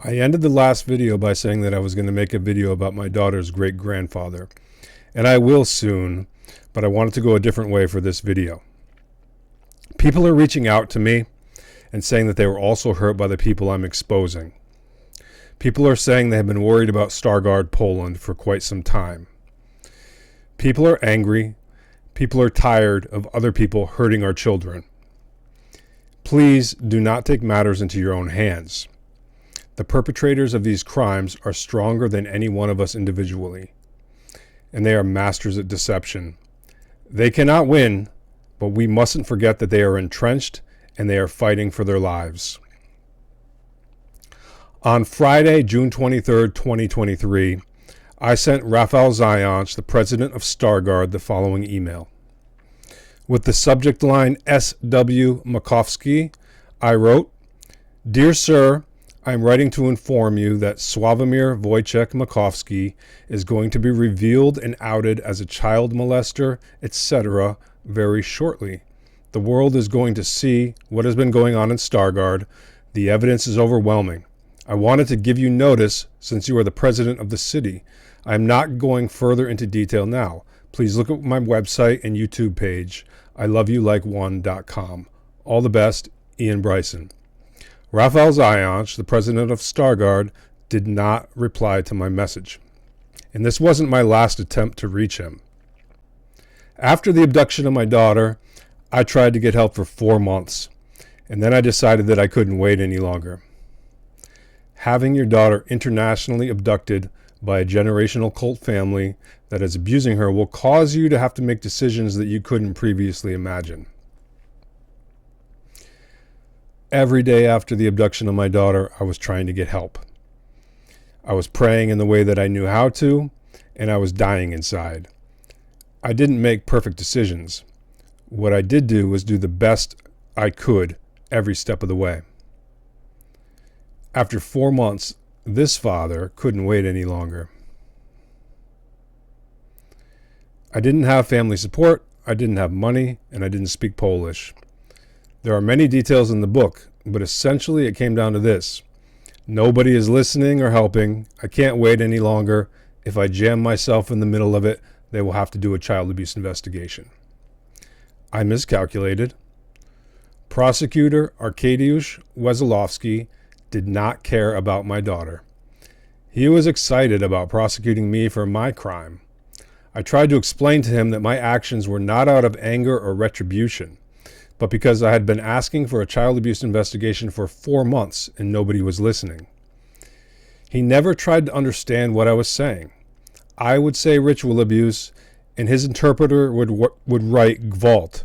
I ended the last video by saying that I was going to make a video about my daughter's great-grandfather, and I will soon, but I wanted to go a different way for this video. People are reaching out to me and saying that they were also hurt by the people I'm exposing. People are saying they have been worried about Stargard Poland for quite some time. People are angry. People are tired of other people hurting our children. Please do not take matters into your own hands. The perpetrators of these crimes are stronger than any one of us individually, and they are masters at deception. They cannot win, but we mustn't forget that they are entrenched and they are fighting for their lives. On Friday, June 23rd, 2023, I sent Rafał Zając, the president of Stargard, the following email. With the subject line S.W. Makowski, I wrote, "Dear Sir, I am writing to inform you that Sławomir Wojciech Makowski is going to be revealed and outed as a child molester, etc. very shortly. The world is going to see what has been going on in Stargard. The evidence is overwhelming. I wanted to give you notice since you are the president of the city. I am not going further into detail now. Please look at my website and YouTube page, iloveyoulikeone.com. All the best, Iain Bryson." Rafał Zając, the president of Stargard, did not reply to my message. And this wasn't my last attempt to reach him. After the abduction of my daughter, I tried to get help for 4 months, and then I decided that I couldn't wait any longer. Having your daughter internationally abducted by a generational cult family that is abusing her will cause you to have to make decisions that you couldn't previously imagine. Every day after the abduction of my daughter, I was trying to get help. I was praying in the way that I knew how to, and I was dying inside. I didn't make perfect decisions. What I did do was do the best I could every step of the way. After 4 months, this father couldn't wait any longer. I didn't have family support, I didn't have money, and I didn't speak Polish. There are many details in the book, but essentially it came down to this. Nobody is listening or helping. I can't wait any longer. If I jam myself in the middle of it, they will have to do a child abuse investigation. I miscalculated. Prosecutor Arkadiusz Weselowski did not care about my daughter. He was excited about prosecuting me for my crime. I tried to explain to him that my actions were not out of anger or retribution, but because I had been asking for a child abuse investigation for 4 months and nobody was listening. He never tried to understand what I was saying. I would say ritual abuse, and his interpreter would write gvalt.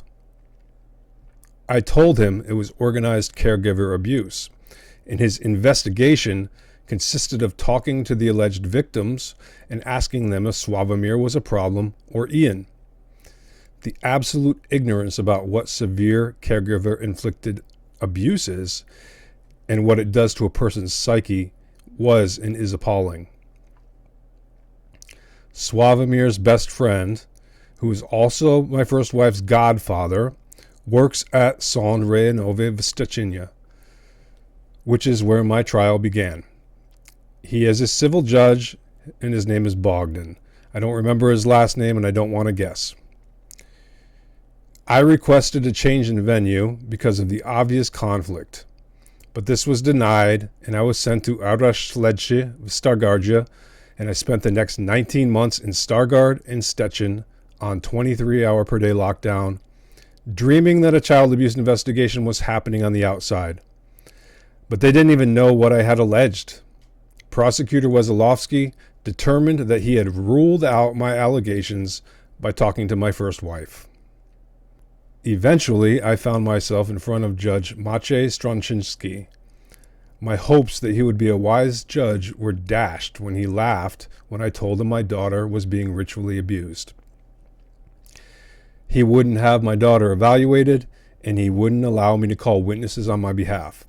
I told him it was organized caregiver abuse, and his investigation consisted of talking to the alleged victims and asking them if Sławomir was a problem or Iain. The absolute ignorance about what severe caregiver-inflicted abuse is and what it does to a person's psyche was and is appalling. Sławomir's best friend, who is also my first wife's godfather, works at Sąd Rejonowy w Szczecinie, which is where my trial began. He is a civil judge, and his name is Bogdan. I don't remember his last name, and I don't want to guess. I requested a change in venue because of the obvious conflict, but this was denied, and I was sent to Arrest Śledczy w Stargardzie, and I spent the next 19 months in Stargard and Szczecin on 23-hour-per-day lockdown, dreaming that a child abuse investigation was happening on the outside. But they didn't even know what I had alleged. Prosecutor Weselowski determined that he had ruled out my allegations by talking to my first wife. Eventually, I found myself in front of Judge Maciej Straczynski. My hopes that he would be a wise judge were dashed when he laughed when I told him my daughter was being ritually abused. He wouldn't have my daughter evaluated, and he wouldn't allow me to call witnesses on my behalf.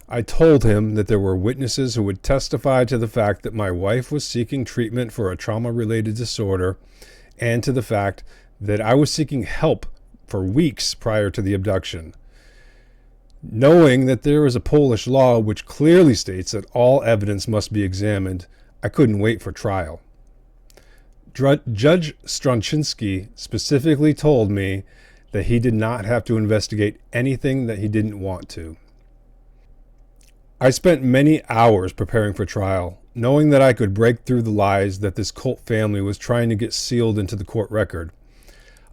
I told him that there were witnesses who would testify to the fact that my wife was seeking treatment for a trauma-related disorder and to the fact that I was seeking help for weeks prior to the abduction. Knowing that there is a Polish law which clearly states that all evidence must be examined, I couldn't wait for trial. Judge Straczynski specifically told me that he did not have to investigate anything that he didn't want to. I spent many hours preparing for trial, knowing that I could break through the lies that this cult family was trying to get sealed into the court record.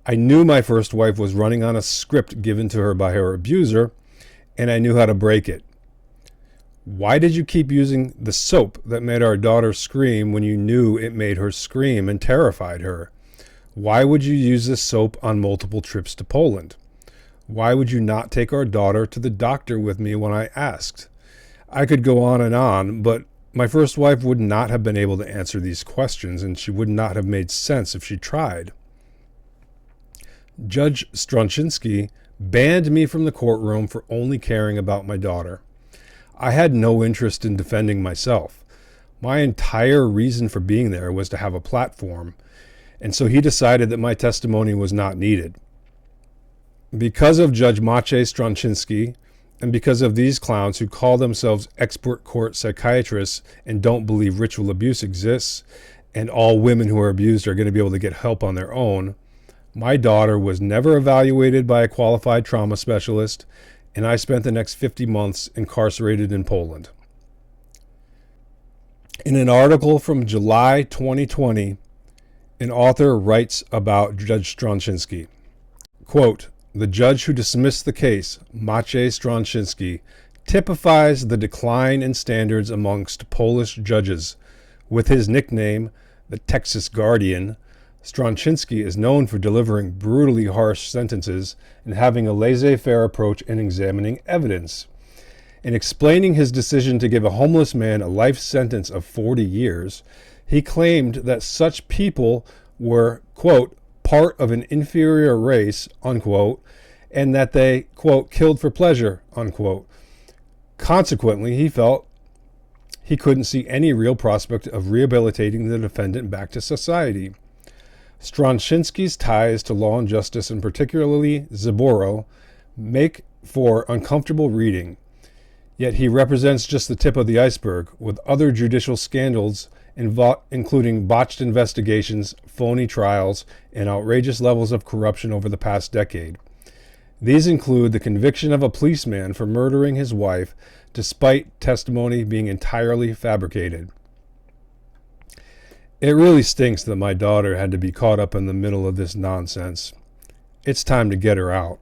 I knew my first wife was running on a script given to her by her abuser, and I knew how to break it. Why did you keep using the soap that made our daughter scream when you knew it made her scream and terrified her? Why would you use this soap on multiple trips to Poland? Why would you not take our daughter to the doctor with me when I asked? I could go on, but my first wife would not have been able to answer these questions, and she would not have made sense if she tried. Judge Straczynski banned me from the courtroom for only caring about my daughter. I had no interest in defending myself. My entire reason for being there was to have a platform, and so he decided that my testimony was not needed. Because of Judge Maciej Straczynski, and because of these clowns who call themselves expert court psychiatrists and don't believe ritual abuse exists, and all women who are abused are going to be able to get help on their own, my daughter was never evaluated by a qualified trauma specialist, and I spent the next 50 months incarcerated in Poland. In an article from July 2020, an author writes about Judge Straczynski. Quote, "The judge who dismissed the case, Maciej Straczynski, typifies the decline in standards amongst Polish judges. With his nickname, the Texas Guardian, Straczynski is known for delivering brutally harsh sentences and having a laissez-faire approach in examining evidence. In explaining his decision to give a homeless man a life sentence of 40 years, he claimed that such people were, quote, part of an inferior race, unquote, and that they, quote, killed for pleasure, unquote. Consequently, he felt he couldn't see any real prospect of rehabilitating the defendant back to society. Straczynski's ties to law and justice, and particularly Zaboro, make for uncomfortable reading. Yet he represents just the tip of the iceberg, with other judicial scandals including botched investigations, phony trials, and outrageous levels of corruption over the past decade. These include the conviction of a policeman for murdering his wife, despite testimony being entirely fabricated. It really stinks that my daughter had to be caught up in the middle of this nonsense. It's time to get her out."